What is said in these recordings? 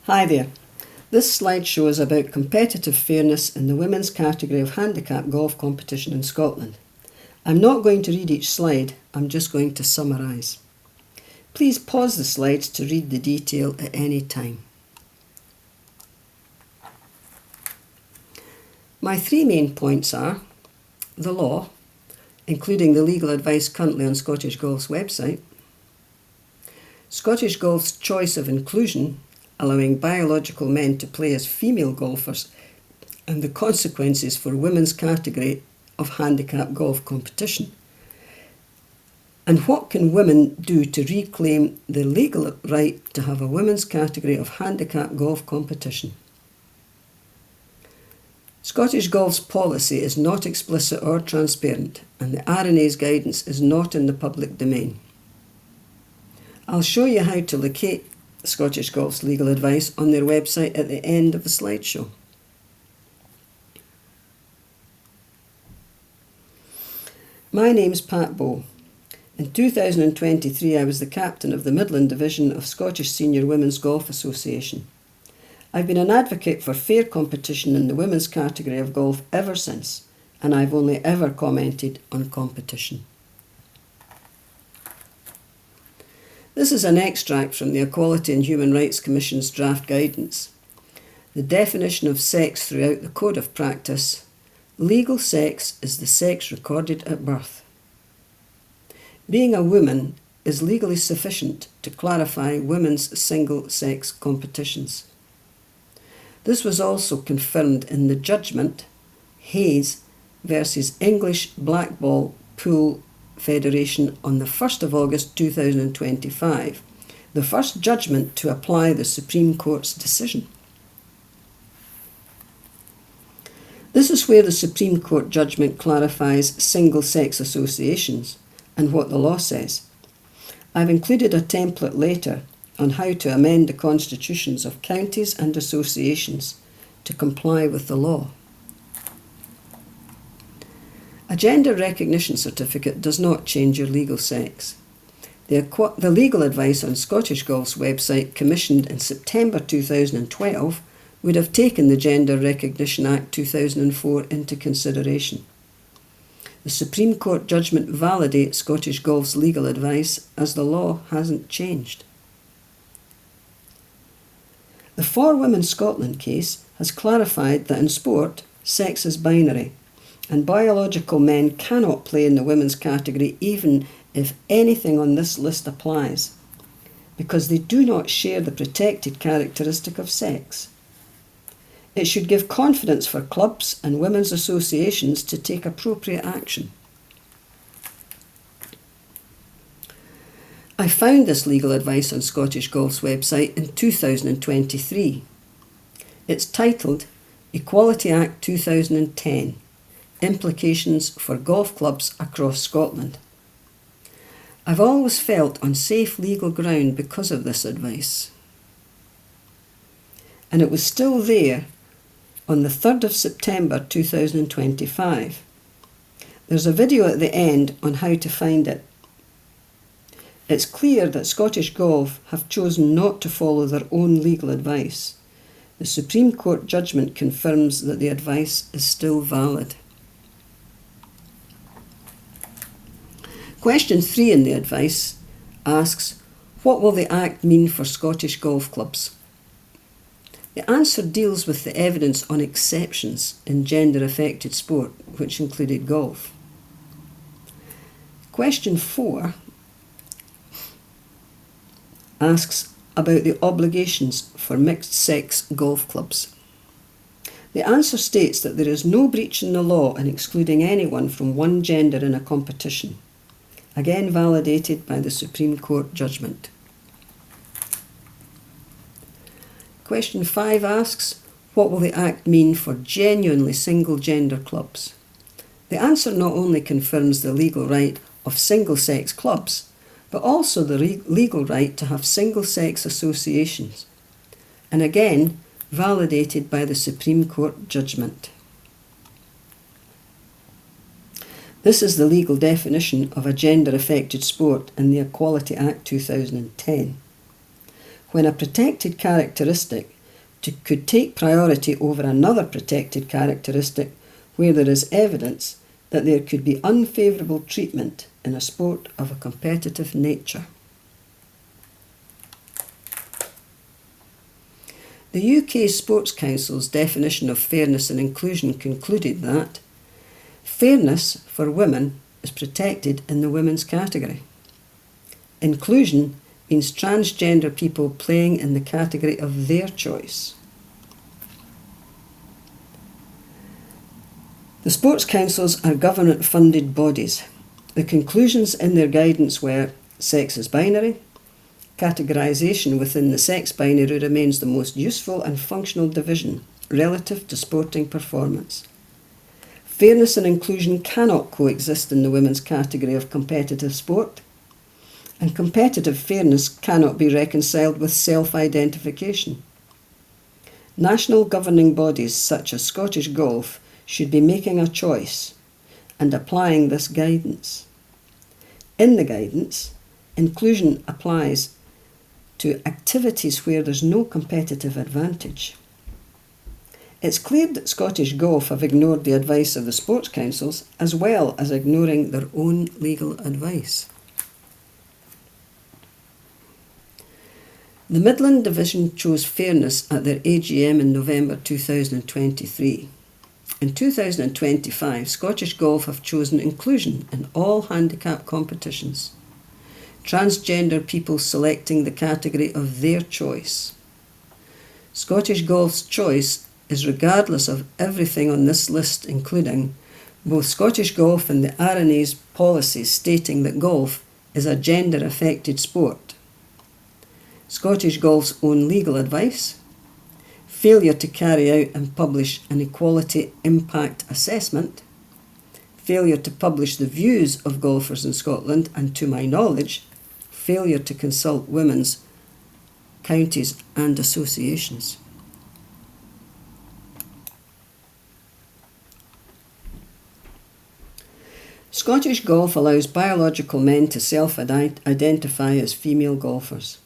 Hi there. This slideshow is about competitive fairness in the women's category of handicap golf competition in Scotland. I'm not going to read each slide, I'm just going to summarise. Please pause the slides to read the detail at any time. My three main points are the law, including the legal advice currently on Scottish Golf's website, Scottish Golf's choice of inclusion, allowing biological men to play as female golfers, and the consequences for women's category of handicap golf competition. And what can women do to reclaim the legal right to have a women's category of handicap golf competition? Scottish Golf's policy is not explicit or transparent, and the R&A's guidance is not in the public domain. I'll show you how to locate Scottish Golf's legal advice on their website at the end of the slideshow. My name's Pat Bowe. In 2023 I was the captain of the Midland Division of Scottish Senior Women's Golf Association. I've been an advocate for fair competition in the women's category of golf ever since, and I've only ever commented on competition. This is an extract from the Equality and Human Rights Commission's draft guidance. The definition of sex throughout the Code of Practice: legal sex is the sex recorded at birth. Being a woman is legally sufficient to clarify women's single-sex competitions. This was also confirmed in the judgment Hayes versus English Blackball Pool Federation on the 1st of August 2025, the first judgment to apply the Supreme Court's decision. This is where the Supreme Court judgment clarifies single-sex associations and what the law says. I've included a template later on how to amend the constitutions of counties and associations to comply with the law. A gender recognition certificate does not change your legal sex. The legal advice on Scottish Golf's website, commissioned in September 2012, would have taken the Gender Recognition Act 2004 into consideration. The Supreme Court judgment validates Scottish Golf's legal advice as the law hasn't changed. The For Women Scotland case has clarified that in sport, sex is binary, and biological men cannot play in the women's category even if anything on this list applies, because they do not share the protected characteristic of sex. It should give confidence for clubs and women's associations to take appropriate action. I found this legal advice on Scottish Golf's website in 2023. It's titled Equality Act 2010. Implications for golf clubs across Scotland. I've always felt on safe legal ground because of this advice. And it was still there on the 3rd of September 2025. There's a video at the end on how to find it. It's clear that Scottish Golf have chosen not to follow their own legal advice. The Supreme Court judgment confirms that the advice is still valid. Question 3 in the advice asks, what will the Act mean for Scottish golf clubs? The answer deals with the evidence on exceptions in gender-affected sport, which included golf. Question 4 asks about the obligations for mixed-sex golf clubs. The answer states that there is no breach in the law in excluding anyone from one gender in a competition, again validated by the Supreme Court judgment. Question 5 asks, what will the Act mean for genuinely single-gender clubs? The answer not only confirms the legal right of single-sex clubs, but also the legal right to have single-sex associations, and again validated by the Supreme Court judgment. This is the legal definition of a gender-affected sport in the Equality Act 2010. When a protected characteristic could take priority over another protected characteristic where there is evidence that there could be unfavourable treatment in a sport of a competitive nature. The UK Sports Council's definition of fairness and inclusion concluded that fairness for women is protected in the women's category. Inclusion means transgender people playing in the category of their choice. The sports councils are government-funded bodies. The conclusions in their guidance were sex is binary, categorisation within the sex binary remains the most useful and functional division relative to sporting performance. Fairness and inclusion cannot coexist in the women's category of competitive sport, and competitive fairness cannot be reconciled with self-identification. National governing bodies such as Scottish Golf should be making a choice and applying this guidance. In the guidance, inclusion applies to activities where there's no competitive advantage. It's clear that Scottish Golf have ignored the advice of the sports councils as well as ignoring their own legal advice. The Midland Division chose fairness at their AGM in November 2023. In 2025, Scottish Golf have chosen inclusion in all handicap competitions. Transgender people selecting the category of their choice. Scottish Golf's choice is regardless of everything on this list, including both Scottish Golf and the RNA's policies stating that golf is a gender-affected sport, Scottish Golf's own legal advice, failure to carry out and publish an equality impact assessment, failure to publish the views of golfers in Scotland, and to my knowledge, failure to consult women's counties and associations. Scottish Golf allows biological men to self-identify as female golfers.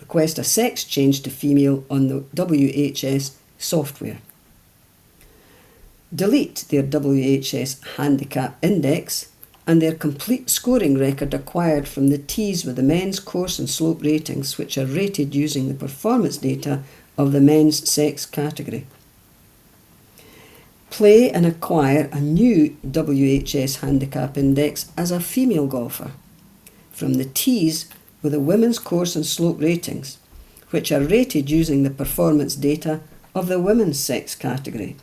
Request a sex change to female on the WHS software. Delete their WHS Handicap Index and their complete scoring record acquired from the tees with the men's course and slope ratings, which are rated using the performance data of the men's sex category. Play and acquire a new WHS Handicap Index as a female golfer from the tees with the women's course and slope ratings, which are rated using the performance data of the women's sex category.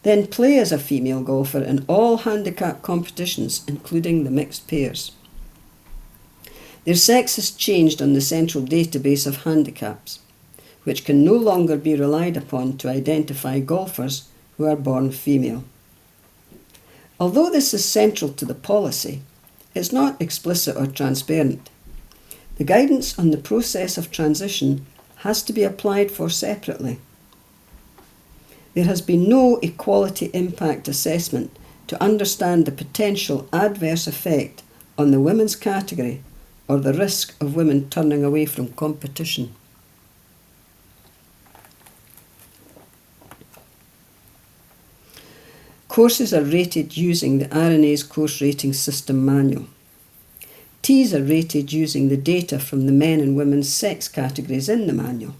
Then play as a female golfer in all handicap competitions, including the mixed pairs. Their sex is changed on the central database of handicaps, which can no longer be relied upon to identify golfers who are born female. Although this is central to the policy, it's not explicit or transparent. The guidance on the process of transition has to be applied for separately. There has been no equality impact assessment to understand the potential adverse effect on the women's category or the risk of women turning away from competition. Courses are rated using the RNA's course rating system manual. Tees are rated using the data from the men and women's sex categories in the manual,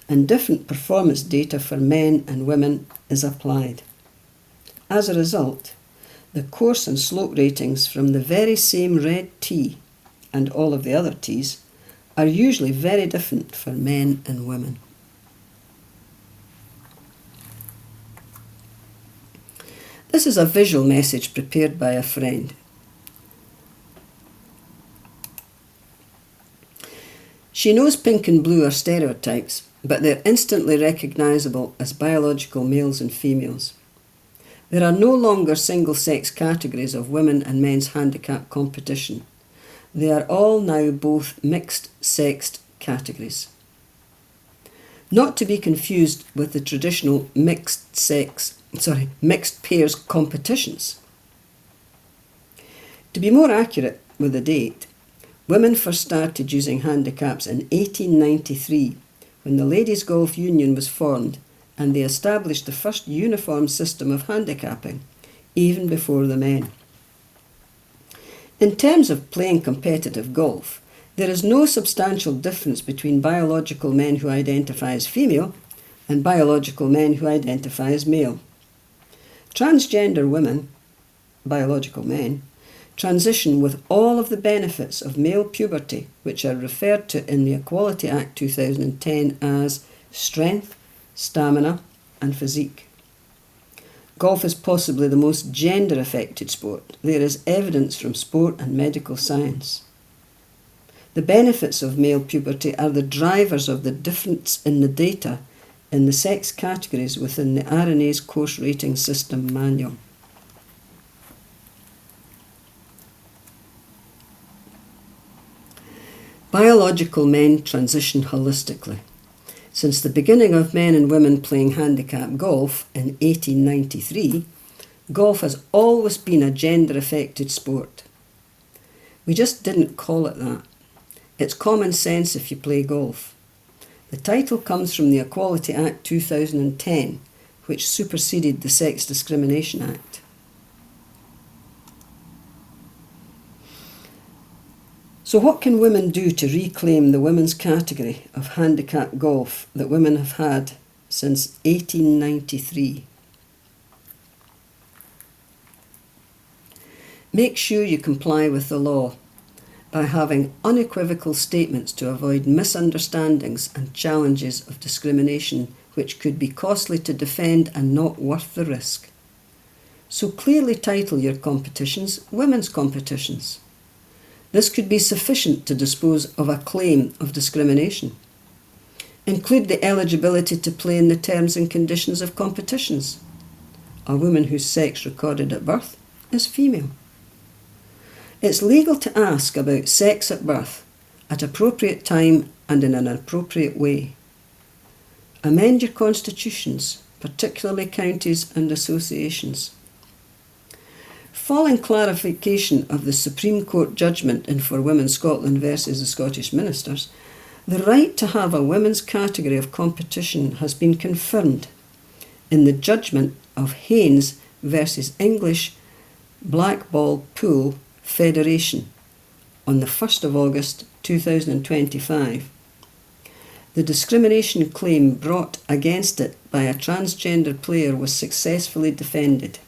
and different performance data for men and women is applied. As a result, the course and slope ratings from the very same red tee and all of the other tees are usually very different for men and women. This is a visual message prepared by a friend. She knows pink and blue are stereotypes, but they're instantly recognisable as biological males and females. There are no longer single-sex categories of women and men's handicap competition. They are all now both mixed-sexed categories. Not to be confused with the traditional mixed pairs competitions. To be more accurate with the date, women first started using handicaps in 1893 when the Ladies' Golf Union was formed and they established the first uniform system of handicapping, even before the men. In terms of playing competitive golf, there is no substantial difference between biological men who identify as female and biological men who identify as male. Transgender women, biological men, transition with all of the benefits of male puberty, which are referred to in the Equality Act 2010 as strength, stamina, and physique. Golf is possibly the most gender-affected sport. There is evidence from sport and medical science. The benefits of male puberty are the drivers of the difference in the data in the sex categories within the RNA's course rating system manual. Biological men transition holistically. Since the beginning of men and women playing handicap golf in 1893, golf has always been a gender-affected sport. We just didn't call it that. It's common sense if you play golf. The title comes from the Equality Act 2010, which superseded the Sex Discrimination Act. So what can women do to reclaim the women's category of handicap golf that women have had since 1893? Make sure you comply with the law by having unequivocal statements to avoid misunderstandings and challenges of discrimination which could be costly to defend and not worth the risk. So clearly title your competitions women's competitions. This could be sufficient to dispose of a claim of discrimination. Include the eligibility to play in the terms and conditions of competitions. A woman whose sex recorded at birth is female. It's legal to ask about sex at birth at appropriate time and in an appropriate way. Amend your constitutions, particularly counties and associations. Following clarification of the Supreme Court judgment in For Women Scotland versus the Scottish Ministers, the right to have a women's category of competition has been confirmed in the judgment of Haynes versus English Blackball Pool Federation on the 1st of August 2025. The discrimination claim brought against it by a transgender player was successfully defended.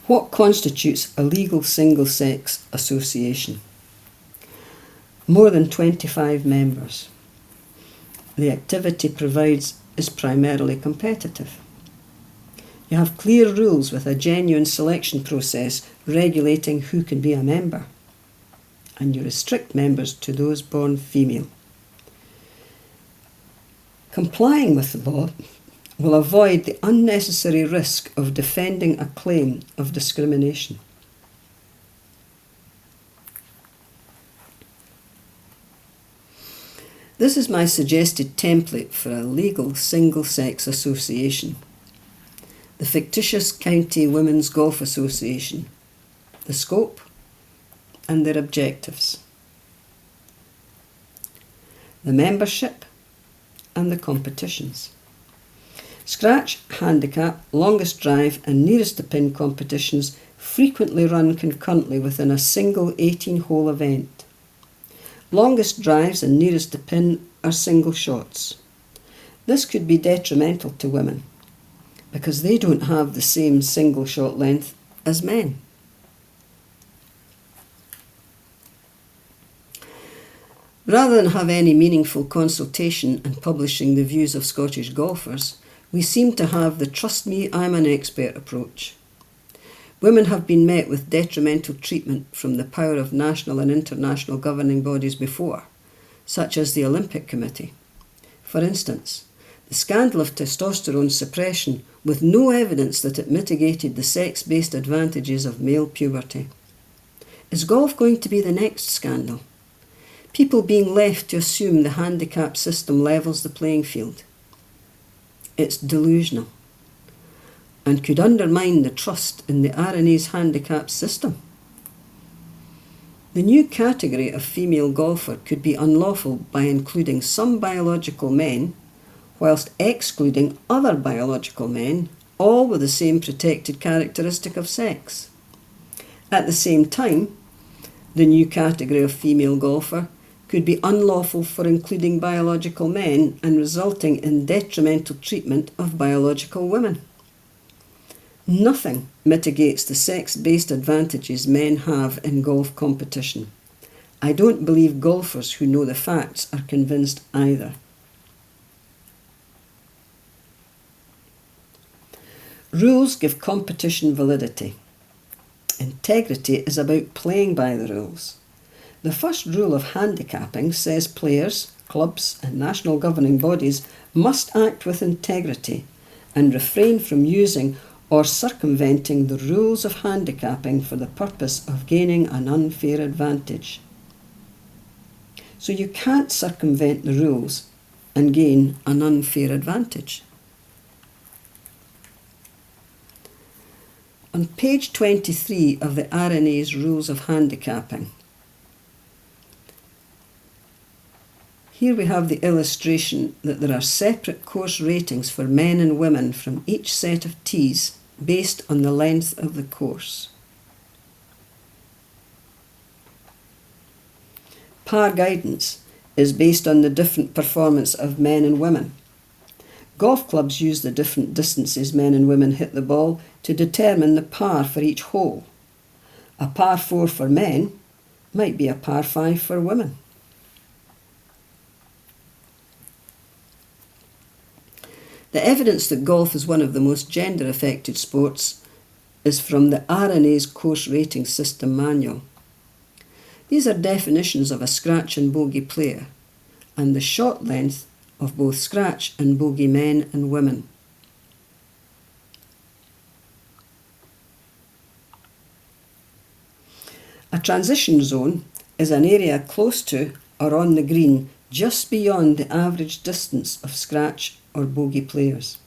What constitutes a legal single-sex association? More than 25 members. The activity provides is primarily competitive. You have clear rules with a genuine selection process regulating who can be a member, and you restrict members to those born female. Complying with the law will avoid the unnecessary risk of defending a claim of discrimination. This is my suggested template for a legal single-sex association. The fictitious County Women's Golf Association, the scope and their objectives, the membership and the competitions. Scratch, handicap, longest drive and nearest to pin competitions frequently run concurrently within a single 18-hole event. Longest drives and nearest to pin are single shots. This could be detrimental to women because they don't have the same single shot length as men. Rather than have any meaningful consultation and publishing the views of Scottish golfers, we seem to have the trust me, I'm an expert approach. Women have been met with detrimental treatment from the power of national and international governing bodies before, such as the Olympic Committee. For instance, the scandal of testosterone suppression with no evidence that it mitigated the sex-based advantages of male puberty. Is golf going to be the next scandal? People being left to assume the handicap system levels the playing field. It's delusional and could undermine the trust in the RNA's handicap system. The new category of female golfer could be unlawful by including some biological men, whilst excluding other biological men, all with the same protected characteristic of sex. At the same time, the new category of female golfer could be unlawful for including biological men and resulting in detrimental treatment of biological women. Nothing mitigates the sex-based advantages men have in golf competition. I don't believe golfers who know the facts are convinced either. Rules give competition validity. Integrity is about playing by the rules. The first rule of handicapping says players, clubs and national governing bodies must act with integrity and refrain from using or circumventing the rules of handicapping for the purpose of gaining an unfair advantage. So you can't circumvent the rules and gain an unfair advantage. On page 23 of the RNA's Rules of Handicapping, here we have the illustration that there are separate course ratings for men and women from each set of tees based on the length of the course. Par guidance is based on the different performance of men and women. Golf clubs use the different distances men and women hit the ball to determine the par for each hole. A par 4 for men might be a par 5 for women. The evidence that golf is one of the most gender-affected sports is from the RNA's Course Rating System Manual. These are definitions of a scratch and bogey player and the shot length of both scratch and bogey men and women. A transition zone is an area close to or on the green just beyond the average distance of scratch or bogey players.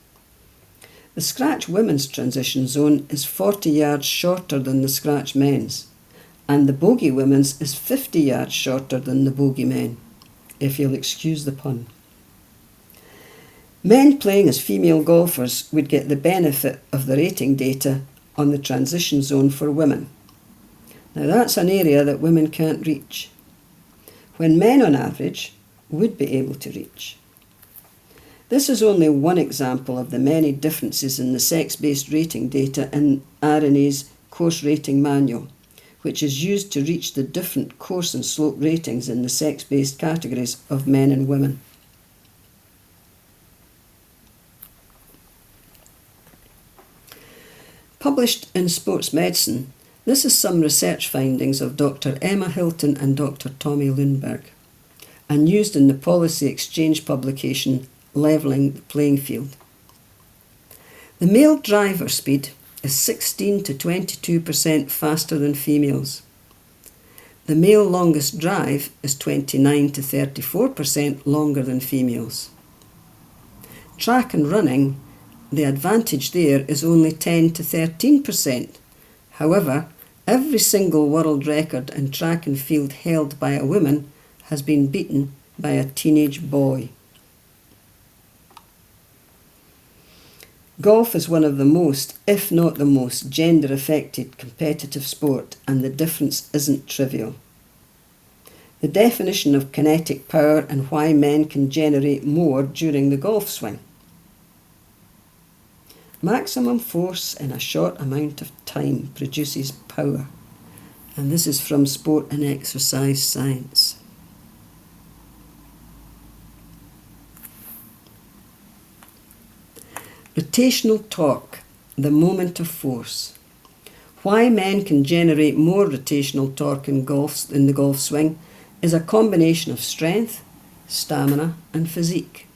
The scratch women's transition zone is 40 yards shorter than the scratch men's, and the bogey women's is 50 yards shorter than the bogey men, if you'll excuse the pun. Men playing as female golfers would get the benefit of the rating data on the transition zone for women. Now that's an area that women can't reach, when men on average would be able to reach. This is only one example of the many differences in the sex-based rating data in RNA's Course Rating Manual, which is used to reach the different course and slope ratings in the sex-based categories of men and women. Published in Sports Medicine, this is some research findings of Dr. Emma Hilton and Dr. Tommy Lundberg, and used in the Policy Exchange publication Levelling the Playing Field. The male driver speed is 16 to 22% faster than females. The male longest drive is 29 to 34% longer than females. Track and running, the advantage there is only 10 to 13%. However, every single world record in track and field held by a woman has been beaten by a teenage boy. Golf is one of the most, if not the most, gender-affected competitive sport, and the difference isn't trivial. The definition of kinetic power and why men can generate more during the golf swing. Maximum force in a short amount of time produces power. And this is from Sport and Exercise Science. Rotational torque, the moment of force. Why men can generate more rotational torque in the golf swing is a combination of strength, stamina and physique,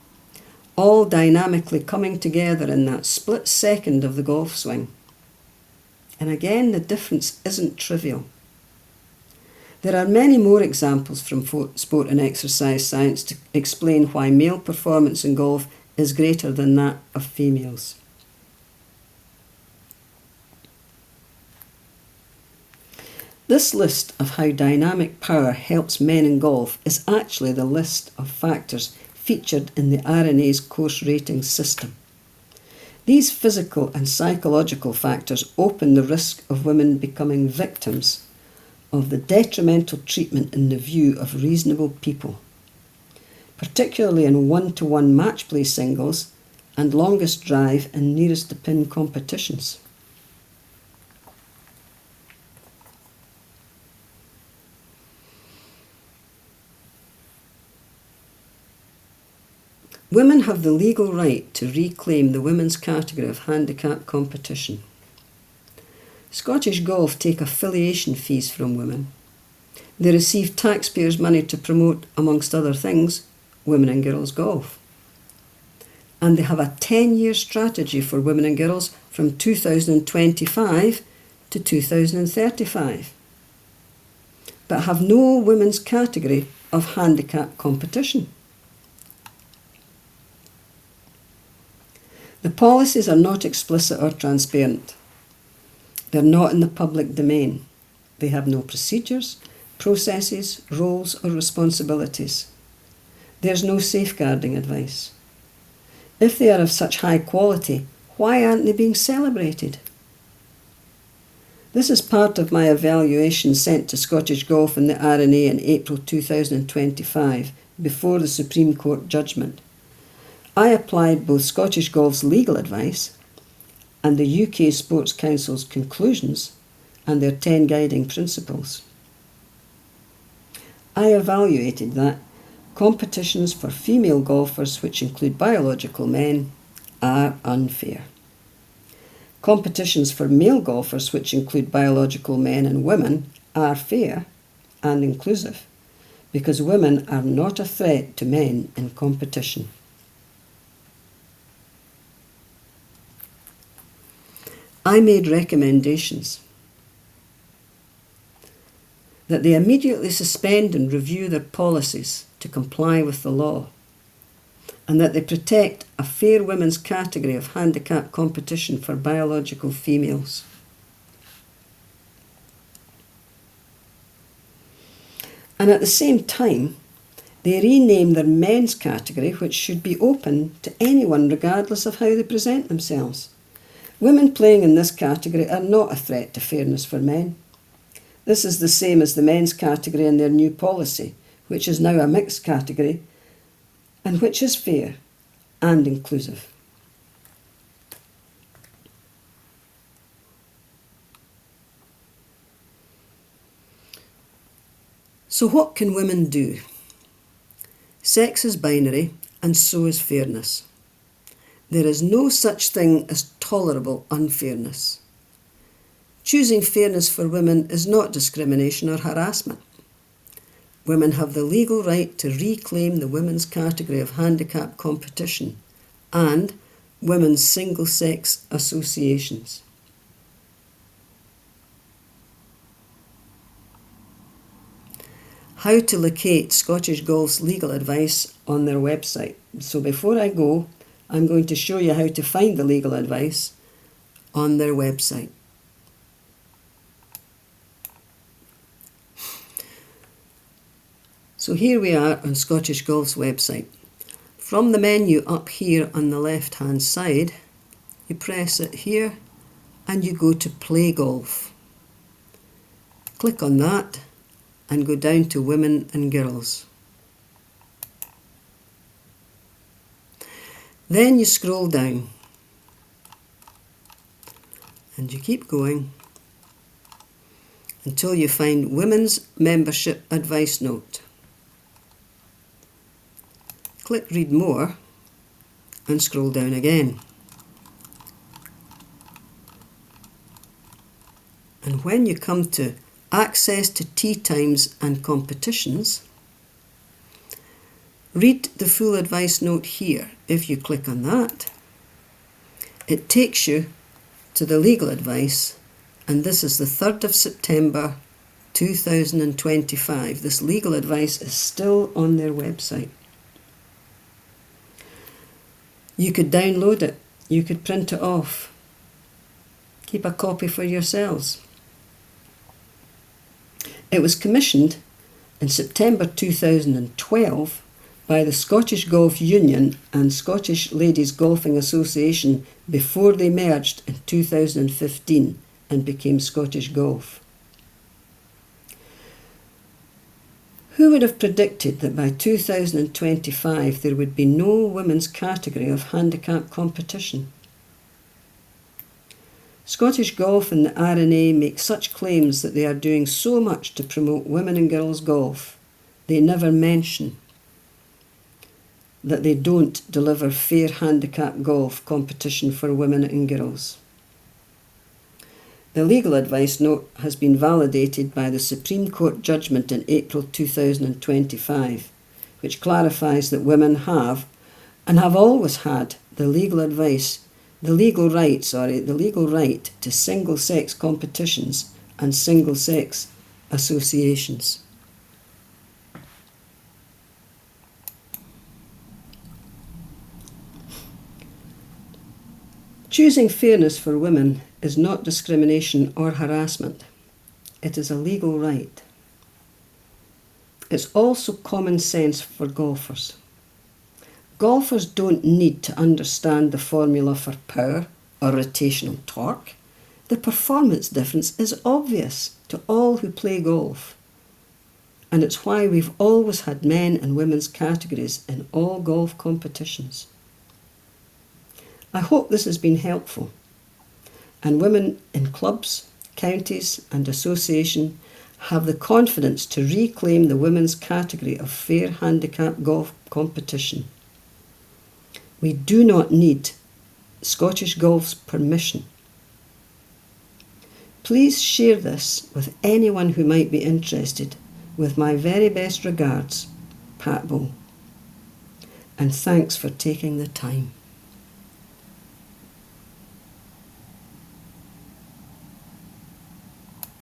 all dynamically coming together in that split second of the golf swing. And again, the difference isn't trivial. There are many more examples from Sport and Exercise Science to explain why male performance in golf is greater than that of females. This list of how dynamic power helps men in golf is actually the list of factors featured in the R&A's course rating system. These physical and psychological factors open the risk of women becoming victims of the detrimental treatment in the view of reasonable people, particularly in one-to-one match play singles and longest drive and nearest the pin competitions. Women have the legal right to reclaim the women's category of handicap competition. Scottish Golf take affiliation fees from women. They receive taxpayers' money to promote, amongst other things, women and girls golf. And they have a 10-year strategy for women and girls from 2025 to 2035, but have no women's category of handicap competition. The policies are not explicit or transparent. They're not in the public domain. They have no procedures, processes, roles or responsibilities. There's no safeguarding advice. If they are of such high quality, why aren't they being celebrated? This is part of my evaluation sent to Scottish Golf and the R&A in April 2025, before the Supreme Court judgment. I applied both Scottish Golf's legal advice and the UK Sports Council's conclusions and their 10 guiding principles. I evaluated that competitions for female golfers, which include biological men, are unfair. Competitions for male golfers, which include biological men and women, are fair and inclusive, because women are not a threat to men in competition. I made recommendations that they immediately suspend and review their policies to comply with the law, and that they protect a fair women's category of handicap competition for biological females. And at the same time, they rename their men's category, which should be open to anyone regardless of how they present themselves. Women playing in this category are not a threat to fairness for men. This is the same as the men's category in their new policy, which is now a mixed category and which is fair and inclusive. So what can women do? Sex is binary and so is fairness. There is no such thing as tolerable unfairness. Choosing fairness for women is not discrimination or harassment. Women have the legal right to reclaim the women's category of handicap competition and women's single-sex associations. How to locate Scottish Golf's legal advice on their website. So before I go, I'm going to show you how to find the legal advice on their website. So here we are on Scottish Golf's website. From the menu up here on the left hand side, you press it here and you go to Play Golf. Click on that and go down to Women and Girls. Then you scroll down and you keep going until you find Women's Membership Advice Note. Click Read More and scroll down again. And when you come to Access to Tee Times and Competitions, read the full advice note here. If you click on that, it takes you to the legal advice, and this is the 3rd of September 2025. This legal advice is still on their website. You could download it, you could print it off, keep a copy for yourselves. It was commissioned in September 2012 by the Scottish Golf Union and Scottish Ladies Golfing Association before they merged in 2015 and became Scottish Golf. Who would have predicted that by 2025 there would be no women's category of handicap competition? Scottish Golf and the R&A make such claims that they are doing so much to promote women and girls golf. They never mention that they don't deliver fair handicap golf competition for women and girls. The legal advice note has been validated by the Supreme Court judgment in April 2025, which clarifies that women have, and have always had, the legal right to single-sex competitions and single-sex associations. Choosing fairness for women is not discrimination or harassment. It is a legal right. It's also common sense for golfers. Golfers don't need to understand the formula for power or rotational torque. The performance difference is obvious to all who play golf. And it's why we've always had men and women's categories in all golf competitions. I hope this has been helpful, and women in clubs, counties and association have the confidence to reclaim the women's category of fair handicap golf competition. We do not need Scottish Golf's permission. Please share this with anyone who might be interested. With my very best regards, Pat Bow. And thanks for taking the time.